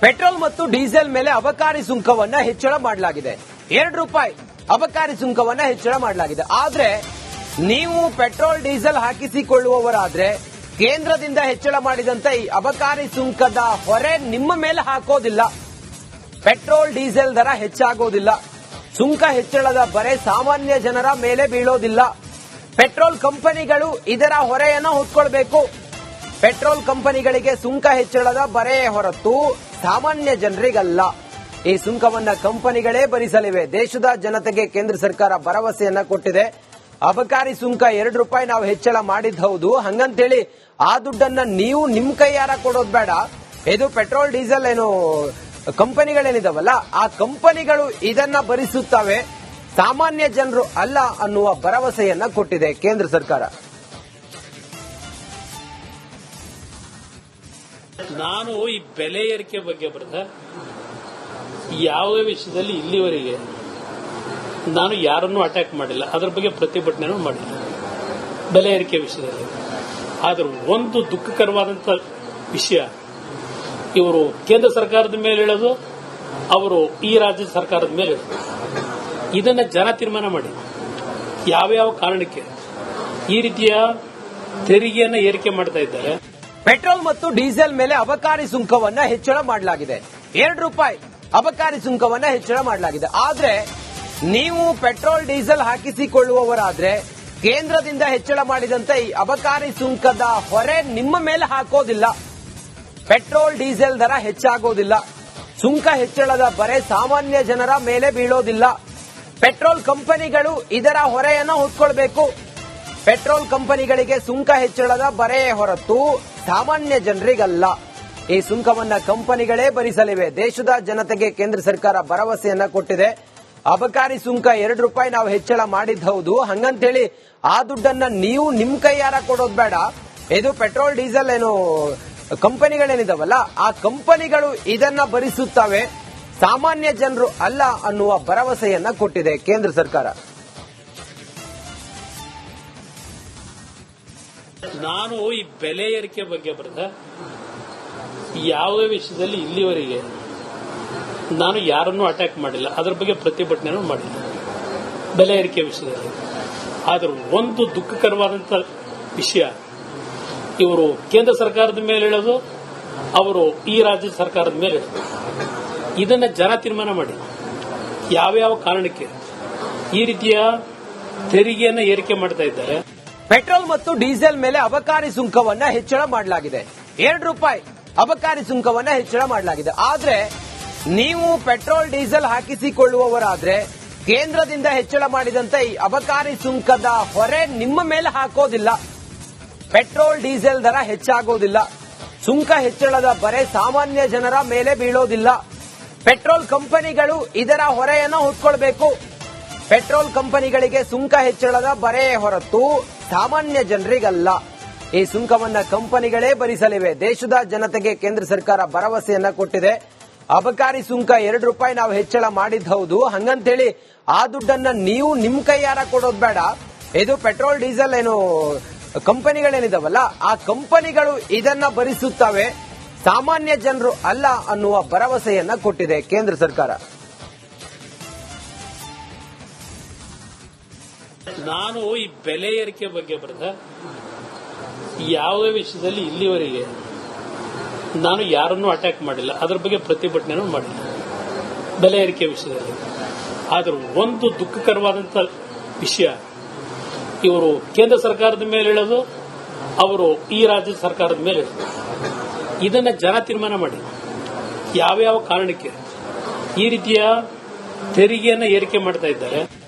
Petrol ಮತ್ತು diesel ಮೇಲೆ ಅಬಕಾರಿ ಸುಂಕವನ್ನ ಹೆಚ್ಚಳ ಮಾಡಲಾಗಿದೆ. ₹2 ಅಬಕಾರಿ ಸುಂಕವನ್ನ ಹೆಚ್ಚಳ ಮಾಡಲಾಗಿದೆ. ಆದ್ರೆ ನೀವು ಪೆಟ್ರೋಲ್ ಡೀಸೆಲ್ ಹಾಕಿಸಿಕೊಳ್ಳುವವರಾದ್ರೆ ಕೇಂದ್ರದಿಂದ ಹೆಚ್ಚಳ ಮಾಡಿದಂತ ಈ ಅಬಕಾರಿ ಸುಂಕದ ಹೊರೆ ನಿಮ್ಮ ಮೇಲೆ ಹಾಕೋದಿಲ್ಲ. ಪೆಟ್ರೋಲ್ ಡೀಸೆಲ್ ದರ ಹೆಚ್ಚಾಗೋದಿಲ್ಲ. ಸುಂಕ ಹೆಚ್ಚಳದ ಬರೆ ಸಾಮಾನ್ಯ ಜನರ ಮೇಲೆ ಬೀಳೋದಿಲ್ಲ. ಪೆಟ್ರೋಲ್ ಕಂಪನಿಗಳು ಇದರ ಹೊರೆಯನ್ನು ಹೊತ್ಕೊಳ್ಬೇಕು. ಪೆಟ್ರೋಲ್ ಕಂಪನಿಗಳಿಗೆ ಸುಂಕ ಹೆಚ್ಚಳದ ಬರೆ ಹೊರತು ಸಾಮಾನ್ಯ ಜನರಿಗಲ್ಲ. ಈ ಸುಂಕವನ್ನ ಕಂಪನಿಗಳೇ ಭರಿಸಲಿವೆ. ದೇಶದ ಜನತೆಗೆ ಕೇಂದ್ರ ಸರ್ಕಾರ ಭರವಸೆಯನ್ನ ಕೊಟ್ಟಿದೆ. ಅಬಕಾರಿ ಸುಂಕ ₹2 ನಾವು ಹೆಚ್ಚಳ ಮಾಡಿದ್ದು ಹೌದು. ಹಂಗಂತೇಳಿ ಆ ದುಡ್ಡನ್ನ ನೀವು ನಿಮ್ ಕೈಯಾರ ಕೊಡೋದು ಬೇಡ. ಇದು ಪೆಟ್ರೋಲ್ ಡೀಸೆಲ್ ಏನು ಕಂಪನಿಗಳೇನಿದಾವಲ್ಲ ಆ ಕಂಪನಿಗಳು ಇದನ್ನ ಭರಿಸುತ್ತವೆ, ಸಾಮಾನ್ಯ ಜನರು ಅಲ್ಲ ಅನ್ನುವ ಭರವಸೆಯನ್ನ ಕೊಟ್ಟಿದೆ ಕೇಂದ್ರ ಸರ್ಕಾರ. ನಾನು ಈ ಬೆಲೆ ಏರಿಕೆ ಬಗ್ಗೆ ಯಾವುದೇ ವಿಷಯದಲ್ಲಿ ಇಲ್ಲಿವರೆಗೆ ನಾನು ಯಾರನ್ನೂ ಅಟ್ಯಾಕ್ ಮಾಡಿಲ್ಲ, ಅದರ ಬಗ್ಗೆ ಪ್ರತಿಭಟನೆ ಮಾಡಿಲ್ಲ ಬೆಲೆ ಏರಿಕೆ ವಿಷಯದಲ್ಲಿ. ಆದರೂ ಒಂದು ದುಃಖಕರವಾದಂತ ವಿಷಯ, ಇವರು ಕೇಂದ್ರ ಸರ್ಕಾರದ ಮೇಲೆ ಹೇಳೋದು, ಅವರು ಈ ರಾಜ್ಯ ಸರ್ಕಾರದ ಮೇಲೆ ಹೇಳೋದು. ಇದನ್ನ ಜನ ತೀರ್ಮಾನ ಮಾಡಿ ಯಾವ ಕಾರಣಕ್ಕೆ ಈ ರೀತಿಯ ತೆರಿಗೆಯನ್ನು ಏರಿಕೆ ಮಾಡ್ತಾ ಇದ್ದಾರೆ. ಪೆಟ್ರೋಲ್ ಮತ್ತು ಡೀಸೆಲ್ ಮೇಲೆ ಅಬಕಾರಿ ಸುಂಕವನ್ನ ಹೆಚ್ಚಳ ಮಾಡಲಾಗಿದೆ. ₹2 ಅಬಕಾರಿ ಸುಂಕವನ್ನ ಹೆಚ್ಚಳ ಮಾಡಲಾಗಿದೆ. ಆದ್ರೆ ನೀವು ಪೆಟ್ರೋಲ್ ಡೀಸೆಲ್ ಹಾಕಿಸಿಕೊಳ್ಳುವವರಾದ್ರೆ ಕೇಂದ್ರದಿಂದ ಹೆಚ್ಚಳ ಮಾಡಿದಂತ ಈ ಅಬಕಾರಿ ಸುಂಕದ ಹೊರೆ ನಿಮ್ಮ ಮೇಲೆ ಹಾಕೋದಿಲ್ಲ. ಪೆಟ್ರೋಲ್ ಡೀಸೆಲ್ ದರ ಹೆಚ್ಚಾಗೋದಿಲ್ಲ. ಸುಂಕ ಹೆಚ್ಚಳದ ಬರೆ ಸಾಮಾನ್ಯ ಜನರ ಮೇಲೆ ಬೀಳೋದಿಲ್ಲ. ಪೆಟ್ರೋಲ್ ಕಂಪನಿಗಳು ಇದರ ಹೊರೆಯನ್ನು ಹೊತ್ಕೊಳ್ಬೇಕು. ಪೆಟ್ರೋಲ್ ಕಂಪನಿಗಳಿಗೆ ಸುಂಕ ಹೆಚ್ಚಳದ ಬರೆ ಹೊರತು ಸಾಮಾನ್ಯ ಜನರಿಗಲ್ಲ. ಈ ಸುಂಕವನ್ನ ಕಂಪನಿಗಳೇ ಭರಿಸಲಿವೆ. ದೇಶದ ಜನತೆಗೆ ಕೇಂದ್ರ ಸರ್ಕಾರ ಭರವಸೆಯನ್ನ ಕೊಟ್ಟಿದೆ. ಅಬಕಾರಿ ಸುಂಕ ₹2 ನಾವು ಹೆಚ್ಚಳ ಮಾಡಿದ್ದು ಹೌದು. ಹಂಗಂತೇಳಿ ಆ ದುಡ್ಡನ್ನ ನೀವು ನಿಮ್ ಕೈಯಾರ ಕೊಡೋದು ಬೇಡ. ಇದು ಪೆಟ್ರೋಲ್ ಡೀಸೆಲ್ ಏನು ಕಂಪನಿಗಳೇನಿದಾವಲ್ಲ ಆ ಕಂಪನಿಗಳು ಇದನ್ನ ಭರಿಸುತ್ತವೆ, ಸಾಮಾನ್ಯ ಜನರು ಅಲ್ಲ ಅನ್ನುವ ಭರವಸೆಯನ್ನ ಕೊಟ್ಟಿದೆ ಕೇಂದ್ರ ಸರ್ಕಾರ. ನಾನು ಈ ಬೆಲೆ ಏರಿಕೆ ಬಗ್ಗೆ ಯಾವುದೇ ವಿಷಯದಲ್ಲಿ ಇಲ್ಲಿವರೆಗೆ ನಾನು ಯಾರನ್ನೂ ಅಟ್ಯಾಕ್ ಮಾಡಿಲ್ಲ, ಅದರ ಬಗ್ಗೆ ಪ್ರತಿಭಟನೆ ಮಾಡಿಲ್ಲ ಬೆಲೆ ಏರಿಕೆ ವಿಷಯದಲ್ಲಿ. ಆದರೂ ಒಂದು ದುಃಖಕರವಾದಂತ ವಿಷಯ, ಇವರು ಕೇಂದ್ರ ಸರ್ಕಾರದ ಮೇಲೆ ಹೇಳೋದು, ಅವರು ಈ ರಾಜ್ಯ ಸರ್ಕಾರದ ಮೇಲೆ ಹೇಳೋದು. ಇದನ್ನ ಜನ ತೀರ್ಮಾನ ಮಾಡಿ ಯಾವ ಕಾರಣಕ್ಕೆ ಈ ರೀತಿಯ ತೆರಿಗೆಯನ್ನು ಏರಿಕೆ ಮಾಡ್ತಾ ಇದ್ದಾರೆ. ಪೆಟ್ರೋಲ್ ಮತ್ತು ಡೀಸೆಲ್ ಮೇಲೆ ಅಬಕಾರಿ ಸುಂಕವನ್ನ ಹೆಚ್ಚಳ ಮಾಡಲಾಗಿದೆ. ₹2 ಅಬಕಾರಿ ಸುಂಕವನ್ನ ಹೆಚ್ಚಳ ಮಾಡಲಾಗಿದೆ. ಆದ್ರೆ ನೀವು ಪೆಟ್ರೋಲ್ ಡೀಸೆಲ್ ಹಾಕಿಸಿಕೊಳ್ಳುವವರಾದ್ರೆ ಕೇಂದ್ರದಿಂದ ಹೆಚ್ಚಳ ಮಾಡಿದಂತ ಈ ಅಬಕಾರಿ ಸುಂಕದ ಹೊರೆ ನಿಮ್ಮ ಮೇಲೆ ಹಾಕೋದಿಲ್ಲ. ಪೆಟ್ರೋಲ್ ಡೀಸೆಲ್ ದರ ಹೆಚ್ಚಾಗೋದಿಲ್ಲ. ಸುಂಕ ಹೆಚ್ಚಳದ ಬರೆ ಸಾಮಾನ್ಯ ಜನರ ಮೇಲೆ ಬೀಳೋದಿಲ್ಲ. ಪೆಟ್ರೋಲ್ ಕಂಪನಿಗಳು ಇದರ ಹೊರೆಯನ್ನು ಹೊತ್ಕೊಳ್ಬೇಕು. ಪೆಟ್ರೋಲ್ ಕಂಪನಿಗಳಿಗೆ ಸುಂಕ ಹೆಚ್ಚಳದ ಬರೆ ಹೊರತು ಸಾಮಾನ್ಯ ಜನರಿಗಲ್ಲ. ಈ ಸುಂಕವನ್ನ ಕಂಪನಿಗಳೇ ಭರಿಸಲಿವೆ. ದೇಶದ ಜನತೆಗೆ ಕೇಂದ್ರ ಸರ್ಕಾರ ಭರವಸೆಯನ್ನ ಕೊಟ್ಟಿದೆ. ಅಬಕಾರಿ ಸುಂಕ ₹2 ನಾವು ಹೆಚ್ಚಳ ಮಾಡಿದ್ದು ಹೌದು. ಹಂಗಂತೇಳಿ ಆ ದುಡ್ಡನ್ನ ನೀವು ನಿಮ್ ಕೈಯಾರ ಕೊಡೋದು ಬೇಡ. ಇದು ಪೆಟ್ರೋಲ್ ಡೀಸೆಲ್ ಏನು ಕಂಪನಿಗಳೇನಿದಾವಲ್ಲ ಆ ಕಂಪನಿಗಳು ಇದನ್ನ ಭರಿಸುತ್ತವೆ, ಸಾಮಾನ್ಯ ಜನರು ಅಲ್ಲ ಅನ್ನುವ ಭರವಸೆಯನ್ನ ಕೊಟ್ಟಿದೆ ಕೇಂದ್ರ ಸರ್ಕಾರ. ನಾನು ಈ ಬೆಲೆ ಏರಿಕೆ ಬಗ್ಗೆ ಯಾವುದೇ ವಿಷಯದಲ್ಲಿ ಇಲ್ಲಿವರೆಗೆ ನಾನು ಯಾರನ್ನೂ ಅಟ್ಯಾಕ್ ಮಾಡಿಲ್ಲ, ಅದರ ಬಗ್ಗೆ ಪ್ರತಿಭಟನೆ ಮಾಡಿಲ್ಲ ಬೆಲೆ ಏರಿಕೆ ವಿಷಯದಲ್ಲಿ. ಆದರೂ ಒಂದು ದುಃಖಕರವಾದಂತ ವಿಷಯ, ಇವರು ಕೇಂದ್ರ ಸರ್ಕಾರದ ಮೇಲೆ ಹೇಳೋದು, ಅವರು ಈ ರಾಜ್ಯ ಸರ್ಕಾರದ ಮೇಲೆ ಹೇಳೋದು. ಇದನ್ನ ಜನ ತೀರ್ಮಾನ ಮಾಡಿ ಯಾವ ಕಾರಣಕ್ಕೆ ಈ ರೀತಿಯ ತೆರಿಗೆಯನ್ನು ಏರಿಕೆ ಮಾಡ್ತಾ ಇದ್ದಾರೆ.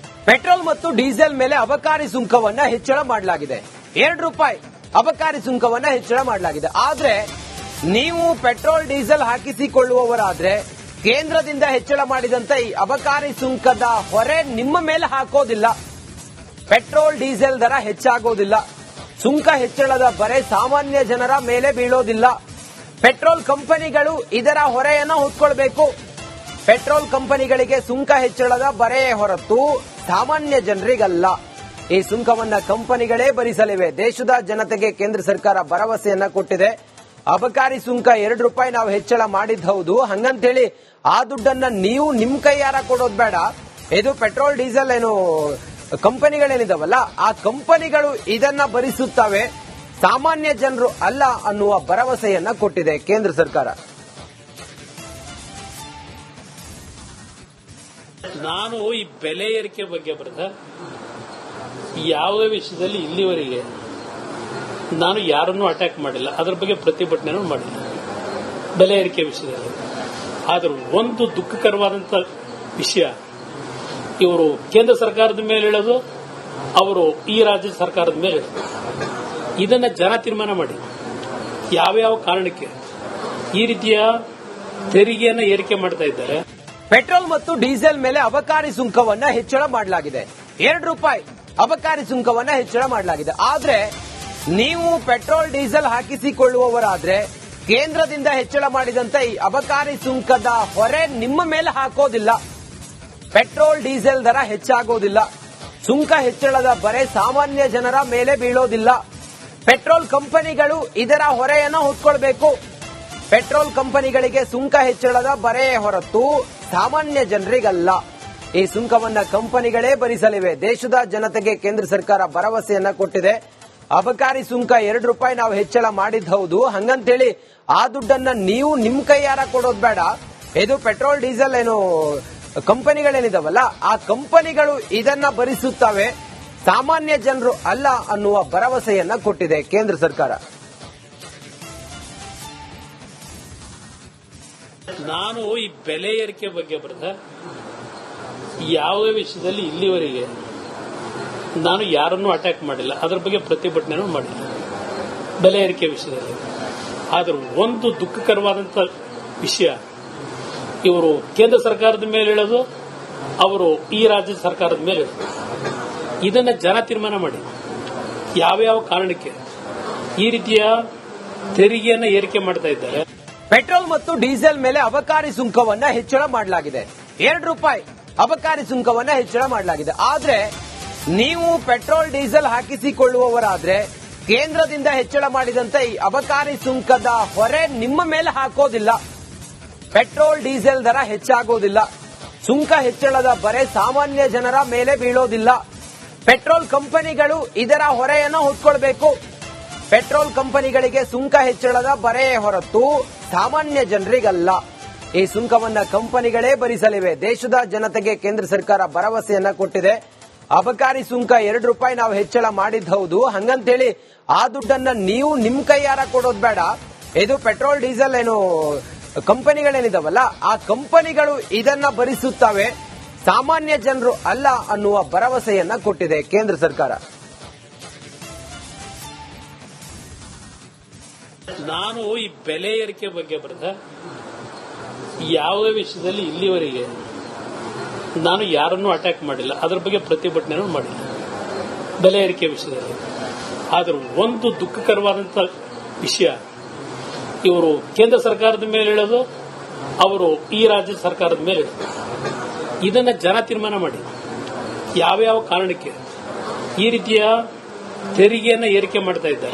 ಪೆಟ್ರೋಲ್ ಮತ್ತು ಡೀಸೆಲ್ ಮೇಲೆ ಅಬಕಾರಿ ಸುಂಕವನ್ನ ಹೆಚ್ಚಳ ಮಾಡಲಾಗಿದೆ. ₹2 ಅಬಕಾರಿ ಸುಂಕವನ್ನ ಹೆಚ್ಚಳ ಮಾಡಲಾಗಿದೆ. ಆದ್ರೆ ನೀವು ಪೆಟ್ರೋಲ್ ಡೀಸೆಲ್ ಹಾಕಿಸಿಕೊಳ್ಳುವವರಾದ್ರೆ ಕೇಂದ್ರದಿಂದ ಹೆಚ್ಚಳ ಮಾಡಿದಂತ ಈ ಅಬಕಾರಿ ಸುಂಕದ ಹೊರೆ ನಿಮ್ಮ ಮೇಲೆ ಹಾಕೋದಿಲ್ಲ. ಪೆಟ್ರೋಲ್ ಡೀಸೆಲ್ ದರ ಹೆಚ್ಚಾಗೋದಿಲ್ಲ. ಸುಂಕ ಹೆಚ್ಚಳದ ಬರೆ ಸಾಮಾನ್ಯ ಜನರ ಮೇಲೆ ಬೀಳೋದಿಲ್ಲ. ಪೆಟ್ರೋಲ್ ಕಂಪನಿಗಳು ಇದರ ಹೊರೆಯನ್ನು ಹೊತ್ಕೊಳ್ಬೇಕು. ಪೆಟ್ರೋಲ್ ಕಂಪನಿಗಳಿಗೆ ಸುಂಕ ಹೆಚ್ಚಳದ ಬರೆ ಹೊರತು ಸಾಮಾನ್ಯ ಜನರಿಗಲ್ಲ. ಈ ಸುಂಕವನ್ನ ಕಂಪನಿಗಳೇ ಭರಿಸಲಿವೆ. ದೇಶದ ಜನತೆಗೆ ಕೇಂದ್ರ ಸರ್ಕಾರ ಭರವಸೆಯನ್ನ ಕೊಟ್ಟಿದೆ. ಅಬಕಾರಿ ಸುಂಕ ₹2 ನಾವು ಹೆಚ್ಚಳ ಮಾಡಿದ್ದು ಹೌದು. ಹಂಗಂತೇಳಿ ಆ ದುಡ್ಡನ್ನ ನೀವು ನಿಮ್ ಕೈಯಾರ ಕೊಡೋದು ಬೇಡ. ಇದು ಪೆಟ್ರೋಲ್ ಡೀಸೆಲ್ ಏನು ಕಂಪನಿಗಳೇನಿದಾವಲ್ಲ ಆ ಕಂಪನಿಗಳು ಇದನ್ನ ಭರಿಸುತ್ತವೆ, ಸಾಮಾನ್ಯ ಜನರು ಅಲ್ಲ ಅನ್ನುವ ಭರವಸೆಯನ್ನ ಕೊಟ್ಟಿದೆ ಕೇಂದ್ರ ಸರ್ಕಾರ. ನಾನು ಈ ಬೆಲೆ ಏರಿಕೆ ಬಗ್ಗೆ ಯಾವುದೇ ವಿಷಯದಲ್ಲಿ ಇಲ್ಲಿವರೆಗೆ ನಾನು ಯಾರನ್ನೂ ಅಟ್ಯಾಕ್ ಮಾಡಿಲ್ಲ, ಅದರ ಬಗ್ಗೆ ಪ್ರತಿಭಟನೆ ಮಾಡಿಲ್ಲ ಬೆಲೆ ಏರಿಕೆ ವಿಷಯದಲ್ಲಿ. ಆದರೂ ಒಂದು ದುಃಖಕರವಾದಂತ ವಿಷಯ, ಇವರು ಕೇಂದ್ರ ಸರ್ಕಾರದ ಮೇಲೆ ಹೇಳೋದು, ಅವರು ಈ ರಾಜ್ಯ ಸರ್ಕಾರದ ಮೇಲೆ ಹೇಳೋದು. ಇದನ್ನ ಜನ ತೀರ್ಮಾನ ಮಾಡಿ ಯಾವ್ಯಾವ ಕಾರಣಕ್ಕೆ ಈ ರೀತಿಯ ತೆರಿಗೆಯನ್ನ ಏರಿಕೆ ಮಾಡ್ತಾ ಇದ್ದಾರೆ. ಪೆಟ್ರೋಲ್ ಮತ್ತು ಡೀಸೆಲ್ ಮೇಲೆ ಅಬಕಾರಿ ಸುಂಕವನ್ನ ಹೆಚ್ಚಳ ಮಾಡಲಾಗಿದೆ. ₹2 ಅಬಕಾರಿ ಸುಂಕವನ್ನ ಹೆಚ್ಚಳ ಮಾಡಲಾಗಿದೆ. ಆದ್ರೆ ನೀವು ಪೆಟ್ರೋಲ್ ಡೀಸೆಲ್ ಹಾಕಿಸಿಕೊಳ್ಳುವವರಾದ್ರೆ ಕೇಂದ್ರದಿಂದ ಹೆಚ್ಚಳ ಮಾಡಿದಂತ ಈ ಅಬಕಾರಿ ಸುಂಕದ ಹೊರೆ ನಿಮ್ಮ ಮೇಲೆ ಹಾಕೋದಿಲ್ಲ. ಪೆಟ್ರೋಲ್ ಡೀಸೆಲ್ ದರ ಹೆಚ್ಚಾಗೋದಿಲ್ಲ. ಸುಂಕ ಹೆಚ್ಚಳದ ಬರೆ ಸಾಮಾನ್ಯ ಜನರ ಮೇಲೆ ಬೀಳೋದಿಲ್ಲ. ಪೆಟ್ರೋಲ್ ಕಂಪನಿಗಳು ಇದರ ಹೊರೆಯನ್ನು ಹೊತ್ಕೊಳ್ಬೇಕು. ಪೆಟ್ರೋಲ್ ಕಂಪನಿಗಳಿಗೆ ಸುಂಕ ಹೆಚ್ಚಳದ ಬರೆ ಹೊರತು ಸಾಮಾನ್ಯ ಜನರಿಗಲ್ಲ. ಈ ಸುಂಕವನ್ನ ಕಂಪನಿಗಳೇ ಭರಿಸಲಿವೆ. ದೇಶದ ಜನತೆಗೆ ಕೇಂದ್ರ ಸರ್ಕಾರ ಭರವಸೆಯನ್ನ ಕೊಟ್ಟಿದೆ. ಅಬಕಾರಿ ಸುಂಕ ₹2 ನಾವು ಹೆಚ್ಚಳ ಮಾಡಿದ್ದು ಹೌದು. ಹಂಗಂತೇಳಿ ಆ ದುಡ್ಡನ್ನ ನೀವು ನಿಮ್ ಕೈಯಾರ ಕೊಡೋದು ಬೇಡ. ಇದು ಪೆಟ್ರೋಲ್ ಡೀಸೆಲ್ ಏನು ಕಂಪನಿಗಳೇನಿದಾವಲ್ಲ ಆ ಕಂಪನಿಗಳು ಇದನ್ನ ಭರಿಸುತ್ತವೆ, ಸಾಮಾನ್ಯ ಜನರು ಅಲ್ಲ ಅನ್ನುವ ಭರವಸೆಯನ್ನ ಕೊಟ್ಟಿದೆ ಕೇಂದ್ರ ಸರ್ಕಾರ. ನಾನು ಈ ಬೆಲೆ ಏರಿಕೆ ಬಗ್ಗೆ ಯಾವುದೇ ವಿಷಯದಲ್ಲಿ ಇಲ್ಲಿವರೆಗೆ ನಾನು ಯಾರನ್ನೂ ಅಟ್ಯಾಕ್ ಮಾಡಿಲ್ಲ, ಅದರ ಬಗ್ಗೆ ಪ್ರತಿಭಟನೆ ಮಾಡಿಲ್ಲ ಬೆಲೆ ಏರಿಕೆ ವಿಷಯದಲ್ಲಿ. ಆದರೂ ಒಂದು ದುಃಖಕರವಾದಂತ ವಿಷಯ, ಇವರು ಕೇಂದ್ರ ಸರ್ಕಾರದ ಮೇಲೆ ಹೇಳೋದು, ಅವರು ಈ ರಾಜ್ಯ ಸರ್ಕಾರದ ಮೇಲೆ ಹೇಳೋದು. ಇದನ್ನ ಜನ ತೀರ್ಮಾನ ಮಾಡಿ ಯಾವ್ಯಾವ ಕಾರಣಕ್ಕೆ ಈ ರೀತಿಯ ತೆರಿಗೆಯನ್ನ ಏರಿಕೆ ಮಾಡ್ತಾ ಇದ್ದಾರೆ. ಪೆಟ್ರೋಲ್ ಮತ್ತು ಡೀಸೆಲ್ ಮೇಲೆ ಅಬಕಾರಿ ಸುಂಕವನ್ನ ಹೆಚ್ಚಳ ಮಾಡಲಾಗಿದೆ. ₹2 ಅಬಕಾರಿ ಸುಂಕವನ್ನ ಹೆಚ್ಚಳ ಮಾಡಲಾಗಿದೆ. ಆದ್ರೆ ನೀವು ಪೆಟ್ರೋಲ್ ಡೀಸೆಲ್ ಹಾಕಿಸಿಕೊಳ್ಳುವವರಾದ್ರೆ ಕೇಂದ್ರದಿಂದ ಹೆಚ್ಚಳ ಮಾಡಿದಂತ ಈ ಅಬಕಾರಿ ಸುಂಕದ ಹೊರೆ ನಿಮ್ಮ ಮೇಲೆ ಹಾಕೋದಿಲ್ಲ. ಪೆಟ್ರೋಲ್ ಡೀಸೆಲ್ ದರ ಹೆಚ್ಚಾಗೋದಿಲ್ಲ. ಸುಂಕ ಹೆಚ್ಚಳದ ಬರೆ ಸಾಮಾನ್ಯ ಜನರ ಮೇಲೆ ಬೀಳೋದಿಲ್ಲ. ಪೆಟ್ರೋಲ್ ಕಂಪನಿಗಳು ಇದರ ಹೊರೆಯನ್ನು ಹೊತ್ಕೊಳ್ಬೇಕು. ಪೆಟ್ರೋಲ್ ಕಂಪನಿಗಳಿಗೆ ಸುಂಕ ಹೆಚ್ಚಳದ ಬರೆ ಹೊರತು ಸಾಮಾನ್ಯ ಜನರಿಗಲ್ಲ. ಈ ಸುಂಕವನ್ನ ಕಂಪನಿಗಳೇ ಭರಿಸಲಿವೆ. ದೇಶದ ಜನತೆಗೆ ಕೇಂದ್ರ ಸರ್ಕಾರ ಭರವಸೆಯನ್ನ ಕೊಟ್ಟಿದೆ. ಅಬಕಾರಿ ಸುಂಕ ₹2 ನಾವು ಹೆಚ್ಚಳ ಮಾಡಿದ್ದು ಹೌದು. ಹಂಗಂತೇಳಿ ಆ ದುಡ್ಡನ್ನ ನೀವು ನಿಮ್ ಕೈಯಾರ ಕೊಡೋದು ಬೇಡ. ಇದು ಪೆಟ್ರೋಲ್ ಡೀಸೆಲ್ ಏನು ಕಂಪನಿಗಳೇನಿದಾವಲ್ಲ ಆ ಕಂಪನಿಗಳು ಇದನ್ನ ಭರಿಸುತ್ತವೆ, ಸಾಮಾನ್ಯ ಜನರು ಅಲ್ಲ ಅನ್ನುವ ಭರವಸೆಯನ್ನ ಕೊಟ್ಟಿದೆ ಕೇಂದ್ರ ಸರ್ಕಾರ. ನಾನು ಈ ಬೆಲೆ ಏರಿಕೆ ಬಗ್ಗೆ ಯಾವುದೇ ವಿಷಯದಲ್ಲಿ ಇಲ್ಲಿವರೆಗೆ ನಾನು ಯಾರನ್ನೂ ಅಟ್ಯಾಕ್ ಮಾಡಿಲ್ಲ, ಅದರ ಬಗ್ಗೆ ಪ್ರತಿಭಟನೆ ಮಾಡಿಲ್ಲ ಬೆಲೆ ಏರಿಕೆ ವಿಷಯದಲ್ಲಿ. ಆದರೂ ಒಂದು ದುಃಖಕರವಾದಂತ ವಿಷಯ, ಇವರು ಕೇಂದ್ರ ಸರ್ಕಾರದ ಮೇಲೆ ಹೇಳೋದು, ಅವರು ಈ ರಾಜ್ಯ ಸರ್ಕಾರದ ಮೇಲೆ ಹೇಳೋದು. ಇದನ್ನ ಜನ ತೀರ್ಮಾನ ಮಾಡಿ ಯಾವ್ಯಾವ ಕಾರಣಕ್ಕೆ ಈ ರೀತಿಯ ತೆರಿಗೆಯನ್ನ ಏರಿಕೆ ಮಾಡ್ತಾ ಇದ್ದಾರೆ.